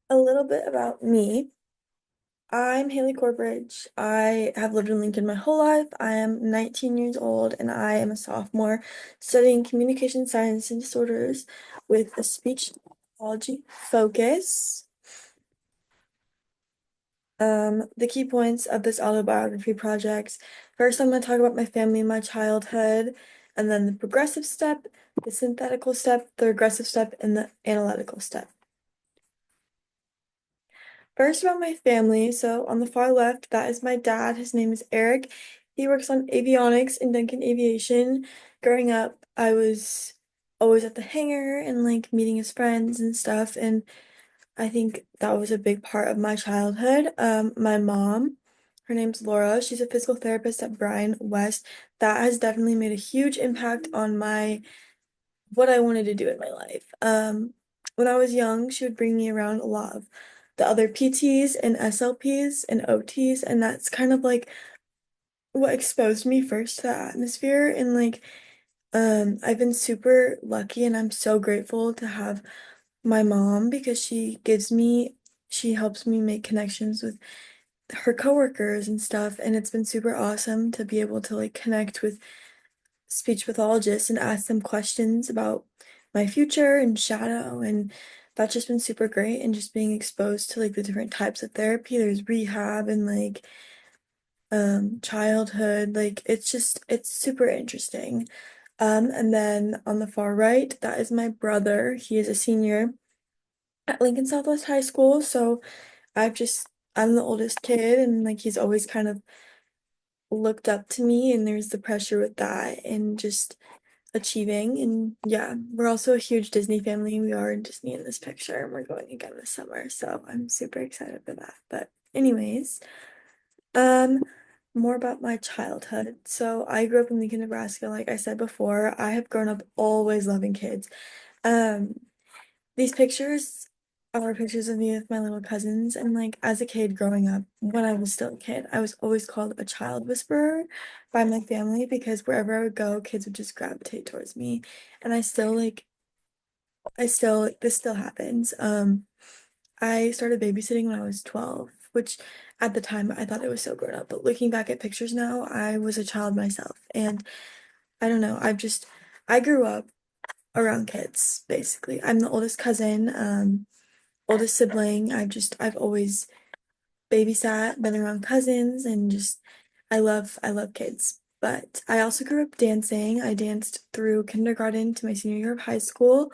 A little bit about me. I'm Haley Corbridge. I have lived in Lincoln my whole life. I am 19 years old and I am a sophomore studying communication science and disorders with a speech pathology focus. The key points of this autobiography project. First, I'm going to talk about my family and my childhood, and then the progressive step, the synthetical step, the regressive step, and the analytical step. First, about my family. So, on the far left, that is my dad. His name is Eric. He works on avionics in Duncan Aviation. Growing up, I was always at the hangar and like meeting his friends and stuff. And I think that was a big part of my childhood. My mom, her name's Laura. She's a physical therapist at Bryan West. That has definitely made a huge impact on my what I wanted to do in my life. When I was young, she would bring me around a lot of the other PTs and SLPs and OTs, and that's kind of like what exposed me first to that atmosphere. And like, I've been super lucky and I'm so grateful to have my mom because she helps me make connections with her coworkers and stuff, and it's been super awesome to be able to like connect with speech pathologists and ask them questions about my future and shadow, and that's just been super great, and just being exposed to like the different types of therapy. There's rehab and like childhood, like it's super interesting. And then on the far right, that is my brother. He is a senior at Lincoln Southwest High School, so I'm the oldest kid, and like he's always kind of looked up to me, and there's the pressure with that and just achieving. And yeah, we're also a huge Disney family. We are in Disney in this picture, and we're going again this summer, so I'm super excited for that. But anyways, um, more about my childhood. So I grew up in Lincoln, Nebraska, like I said before. I have grown up always loving kids. Um, these pictures are pictures of me with my little cousins, and like as a kid growing up, when I was still a kid, I was always called a child whisperer by my family because wherever I would go, kids would just gravitate towards me. And this still happens. I started babysitting when I was 12, which at the time I thought it was so grown up, but looking back at pictures now, I was a child myself. And I don't know, I grew up around kids, basically. I'm the oldest cousin, oldest sibling. I've always babysat, been around cousins, and just I love kids. But I also grew up dancing. I danced through kindergarten to my senior year of high school.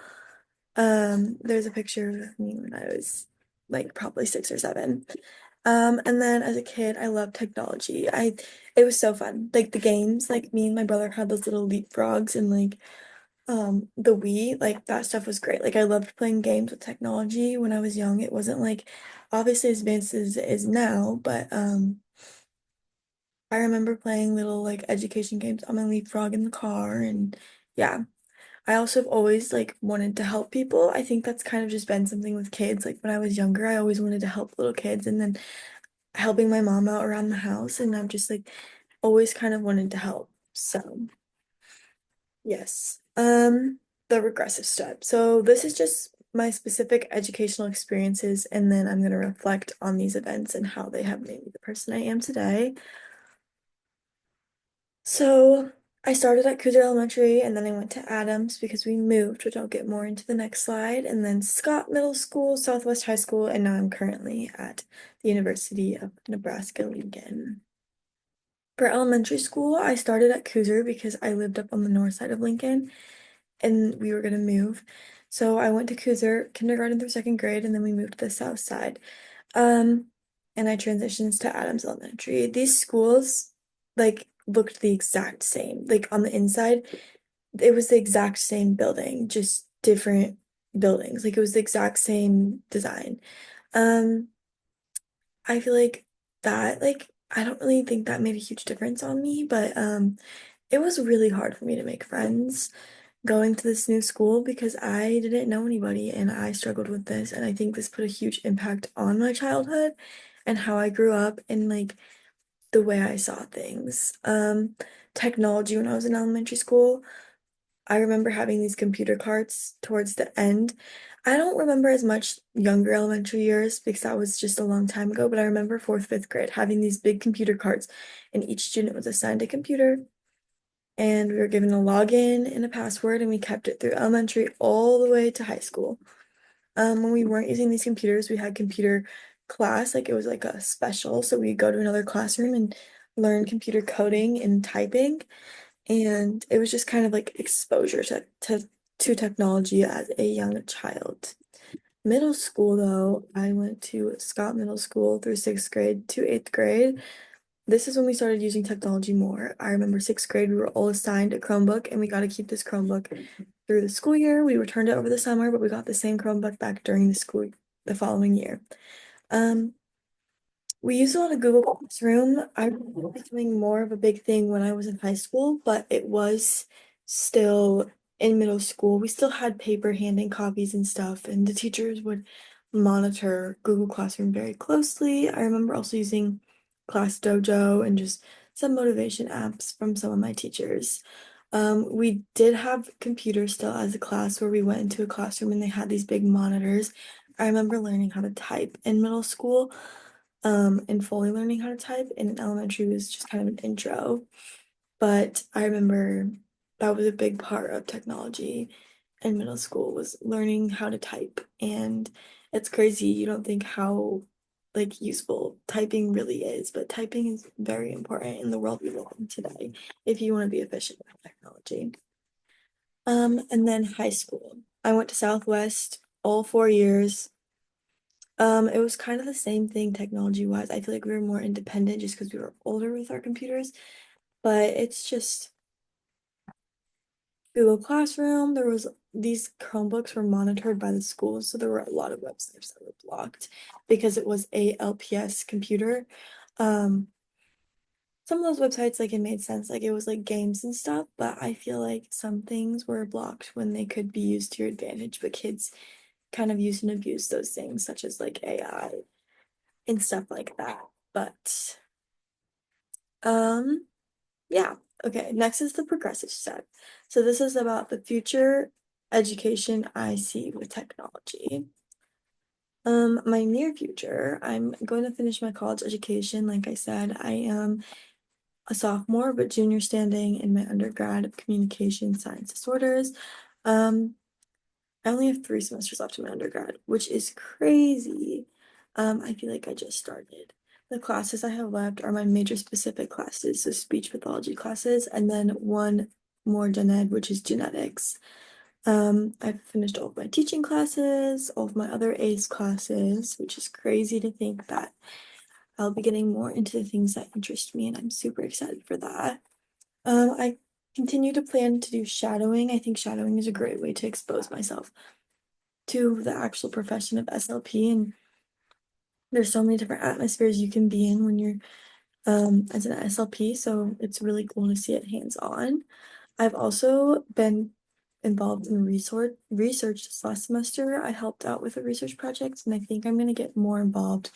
There's a picture of me when I was like probably 6 or 7. And then as a kid, I loved technology. It was so fun. Like the games, like me and my brother had those little leapfrogs and like the Wii, like that stuff was great. Like I loved playing games with technology when I was young. It wasn't like obviously as advanced as it is now, but I remember playing little like education games on my leapfrog in the car. And yeah, I also have always like wanted to help people. I think that's kind of just been something with kids. Like when I was younger, I always wanted to help little kids, and then helping my mom out around the house, and I've just like always kind of wanted to help. So yes. The regressive step. So this is just my specific educational experiences, and then I'm going to reflect on these events and how they have made me the person I am today. So I started at Cougar Elementary, and then I went to Adams because we moved, which I'll get more into the next slide, and then Scott Middle School, Southwest High School, and now I'm currently at the University of Nebraska-Lincoln. For elementary school, I started at Cougar because I lived up on the north side of Lincoln and we were gonna move. So I went to Cougar kindergarten through second grade, and then we moved to the south side. Um, and I transitioned to Adams Elementary. These schools like looked the exact same. Like on the inside, it was the exact same building, just different buildings. Like it was the exact same design. Um, I feel like that like I don't really think that made a huge difference on me, but it was really hard for me to make friends going to this new school because I didn't know anybody and I struggled with this, and I think this put a huge impact on my childhood and how I grew up and like the way I saw things. Technology when I was in elementary school, I remember having these computer carts towards the end I don't remember as much younger elementary years because that was just a long time ago, but I remember fourth, fifth grade having these big computer cards, and each student was assigned a computer, and we were given a login and a password, and we kept it through elementary all the way to high school. When we weren't using these computers, we had computer class, like it was like a special, so we'd go to another classroom and learn computer coding and typing, and it was just kind of like exposure to technology as a young child. Middle school, though, I went to Scott Middle School through sixth grade to eighth grade. This is when we started using technology more. I remember sixth grade, we were all assigned a Chromebook, and we got to keep this Chromebook through the school year. We returned it over the summer, but we got the same Chromebook back during the following year. Um, we use a lot of Google Classroom. I remember it becoming more of a big thing when I was in high school, but it was still in middle school. We still had paper handing copies and stuff, and the teachers would monitor Google Classroom very closely. I remember also using Class Dojo and just some motivation apps from some of my teachers. We did have computers still as a class where we went into a classroom and they had these big monitors. I remember learning how to type in middle school and fully learning how to type in elementary was just kind of an intro. But I remember that was a big part of technology in middle school was learning how to type. And it's crazy. You don't think how like useful typing really is, but typing is very important in the world we live in today if you want to be efficient with technology. And then high school. I went to Southwest all 4 years. It was kind of the same thing technology wise. I feel like we were more independent just because we were older with our computers, but it's just Google Classroom. There was these Chromebooks were monitored by the schools, so there were a lot of websites that were blocked because it was a LPS computer. Um, some of those websites like it made sense, like it was like games and stuff, but I feel like some things were blocked when they could be used to your advantage, but kids kind of use and abuse those things, such as like AI and stuff like that. But um, yeah. Okay, next is the progressive step. So this is about the future education I see with technology. My near future, I'm going to finish my college education. Like I said, I am a sophomore, but junior standing in my undergrad of communication science disorders. Um, I only have 3 semesters left in my undergrad, which is crazy. I feel like I just started. The classes I have left are my major specific classes, so speech pathology classes, and then one more gen ed, which is genetics. I've finished all of my teaching classes, all of my other ACE classes, which is crazy to think that I'll be getting more into the things that interest me, and I'm super excited for that. I continue to plan to do shadowing. I think shadowing is a great way to expose myself to the actual profession of SLP, and there's so many different atmospheres you can be in when you're as an SLP, so it's really cool to see it hands-on. I've also been involved in research this last semester. I helped out with a research project, and I think I'm going to get more involved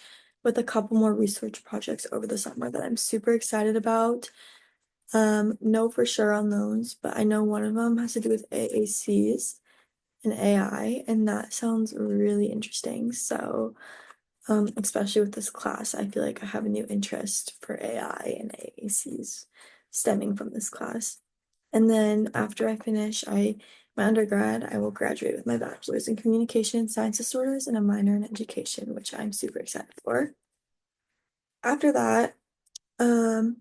with a couple more research projects over the summer that I'm super excited about. No for sure on those, but I know one of them has to do with AACs and AI, and that sounds really interesting. So, especially with this class, I feel like I have a new interest for AI and AACs stemming from this class. And then after I finish, my undergrad, I will graduate with my bachelor's in communication and science disorders and a minor in education, which I'm super excited for. After that, um,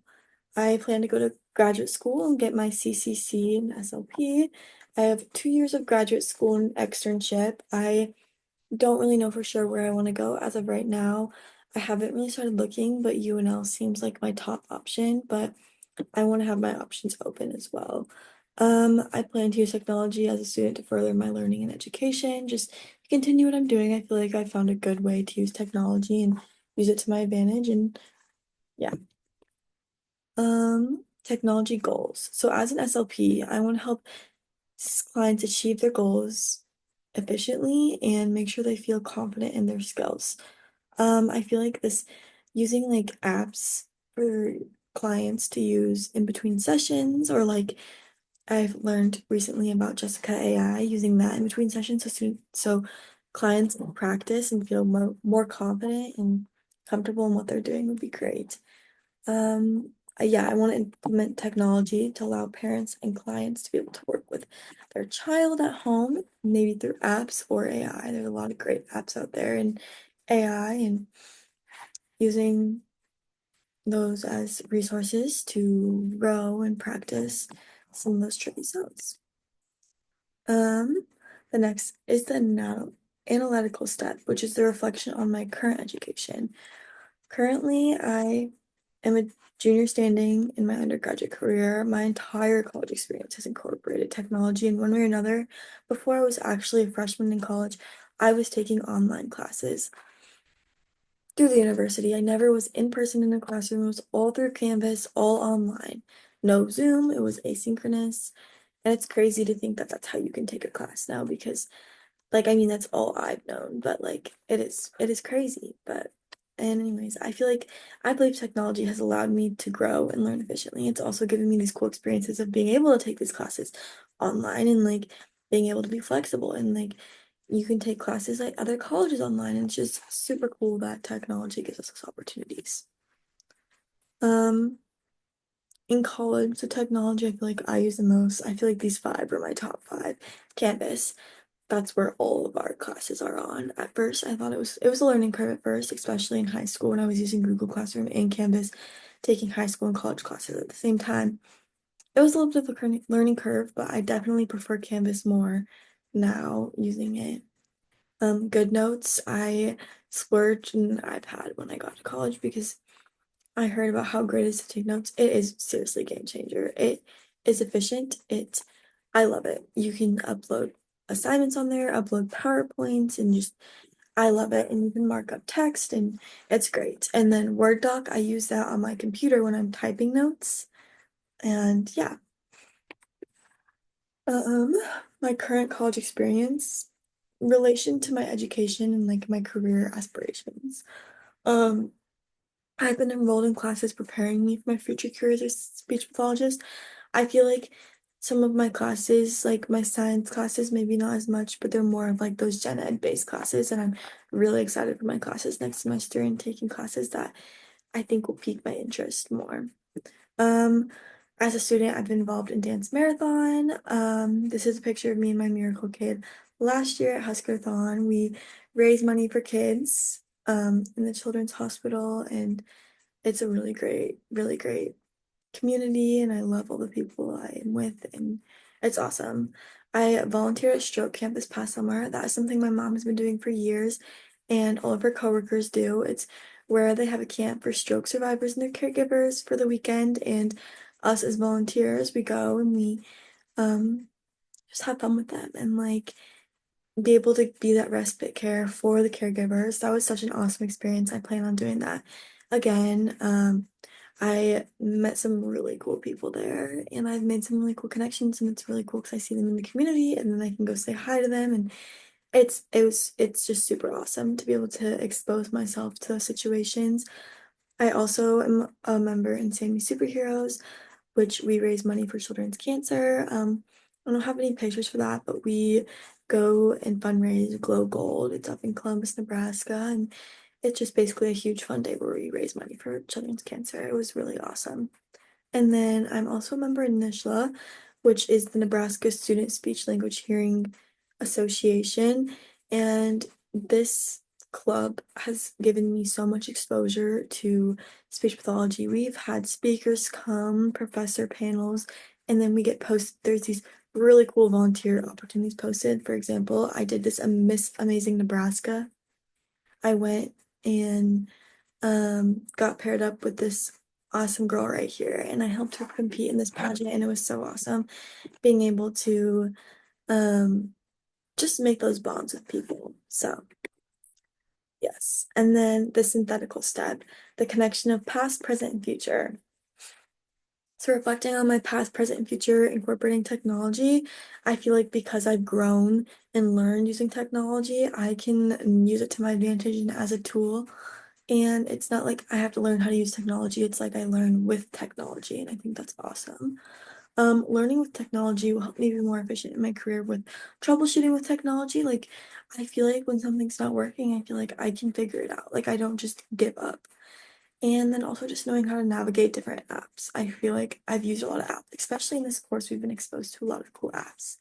I plan to go to graduate school and get my CCC and SLP. I have 2 years of graduate school and externship. I don't really know for sure where I want to go as of right now. I haven't really started looking, but UNL seems like my top option, but I want to have my options open as well. I plan to use technology as a student to further my learning and education, just to continue what I'm doing. I feel like I found a good way to use technology and use it to my advantage, and yeah. Technology goals. So as an SLP, I want to help clients achieve their goals efficiently and make sure they feel confident in their skills. I feel like this using like apps for clients to use in between sessions, or like I've learned recently about Jessica AI, using that in between sessions so clients practice and feel more confident and comfortable in what they're doing would be great. Yeah, I want to implement technology to allow parents and clients to be able to work with their child at home, maybe through apps or AI. There's a lot of great apps out there and AI and using those as resources to grow and practice some of those tricky sounds. Um, the next is the analytical step, which is the reflection on my current education. Currently, I am a junior standing in my undergraduate career. My entire college experience has incorporated technology in one way or another. Before I was actually a freshman in college, I was taking online classes through the university. I never was in person in a classroom. It was all through Canvas, all online. No Zoom, it was asynchronous. And it's crazy to think that that's how you can take a class now because like I mean that's all I've known, but like it is crazy. But and anyways, I believe technology has allowed me to grow and learn efficiently. It's also given me these cool experiences of being able to take these classes online and like being able to be flexible and like you can take classes like other colleges online and it's just super cool that technology gives us those opportunities. Um, in college, the technology I feel like I use the most, I feel like these five are my top five. Canvas, that's where all of our classes are on. At first, I thought it was a learning curve at first, especially in high school when I was using Google Classroom and Canvas, taking high school and college classes at the same time. It was a little bit of a learning curve, but I definitely prefer Canvas more now using it. Good notes. I splurged an iPad when I got to college because I heard about how great it is to take notes. It is seriously a game changer. It is efficient. I love it. You can upload assignments on there, upload PowerPoints, and just I love it. And you can mark up text, and it's great. And then Word Doc, I use that on my computer when I'm typing notes. And yeah, um, my current college experience, relation to my education and like my career aspirations. Um, I've been enrolled in classes preparing me for my future career as a speech pathologist. I feel like some of my classes, like my science classes, maybe not as much, but they're more of like those gen ed based classes. And I'm really excited for my classes next semester and taking classes that I think will pique my interest more. Um, as a student, I've been involved in dance marathon. This is a picture of me and my miracle kid. Last year at Huskerathon, we raised money for kids in the children's hospital, and it's a really great community, and I love all the people I am with, and it's awesome. I volunteer at stroke camp this past summer. That is something my mom has been doing for years, and all of her coworkers do. It's where they have a camp for stroke survivors and their caregivers for the weekend, and us as volunteers, we go and we um just have fun with them and like be able to be that respite care for the caregivers. That was such an awesome experience. I plan on doing that again. I met some really cool people there and I've made some really cool connections and it's really cool because I see them in the community and then I can go say hi to them and it's just super awesome to be able to expose myself to those situations. I also am a member in Sammy Superheroes, which we raise money for children's cancer. I don't have any pictures for that, but we go and fundraise Glow Gold. It's up in Columbus, Nebraska, and it's just basically a huge fun day where we raise money for children's cancer. It was really awesome. And then I'm also a member in NISHLA, which is the Nebraska Student Speech Language Hearing Association. And this club has given me so much exposure to speech pathology. We've had speakers come, professor panels, and then we get posted. There's these really cool volunteer opportunities posted. For example, I did this Miss Amazing Nebraska. I went and got paired up with this awesome girl right here and I helped her compete in this pageant and it was so awesome being able to um just make those bonds with people. So yes. And then the synthetical step, the connection of past, present, and future. So reflecting on my past, present, and future, incorporating technology, I feel like because I've grown and learned using technology, I can use it to my advantage and as a tool. And it's not like I have to learn how to use technology. It's like I learn with technology, and I think that's awesome. Learning with technology will help me be more efficient in my career with troubleshooting with technology. Like I feel like when something's not working, I feel like I can figure it out. Like I don't just give up. And then also just knowing how to navigate different apps. I feel like I've used a lot of apps, especially in this course, we've been exposed to a lot of cool apps.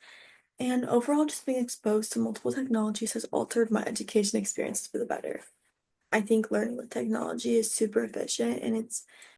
And overall, just being exposed to multiple technologies has altered my education experience for the better. I think learning with technology is super efficient and it's